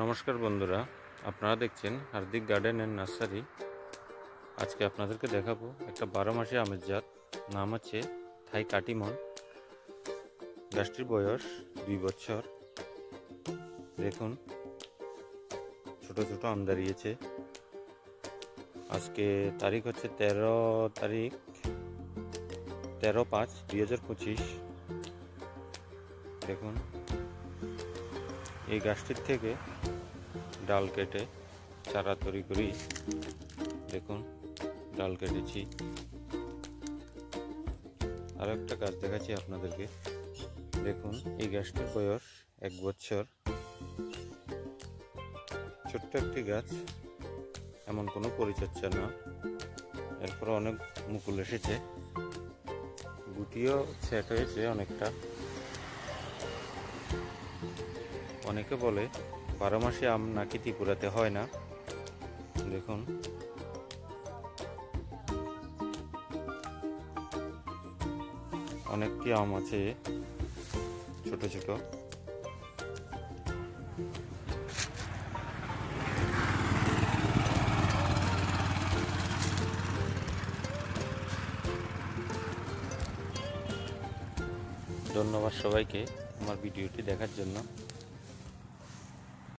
নমস্কার বন্ধুরা, আপনারা দেখছেন হার্দিক গার্ডেন অ্যান্ড নার্সারি। আজকে আপনাদেরকে দেখাবো একটা 12 মাসি আমের জাত, নাম হচ্ছে থাই কাটিমন। গাছটির বয়স 2 বছর। দেখুন ছোট ছোট আম দাঁড়িয়েছে। আজকে তারিখ হচ্ছে 13/5/2025। দেখুন এই গাছটির থেকে ডাল কেটে চারা তৈরি করি। দেখুন ডাল কেটেছি। আর একটা গাছ দেখাচ্ছি আপনাদেরকে। দেখুন এই গাছটির বয়স 1 বছর। ছোট্ট একটি গাছ, এমন কোনো পরিচর্যা না। এরপর অনেক মুকুল এসেছে, গুটিও সেট হয়েছে অনেকটা। অনেকে বলে 12 মাসে আম নাকি ত্রিপুরাতে হয় না। দেখুন অনেকটি আম আছে ছোট ছোট। ধন্যবাদ সবাইকে আমার ভিডিওটি দেখার জন্য।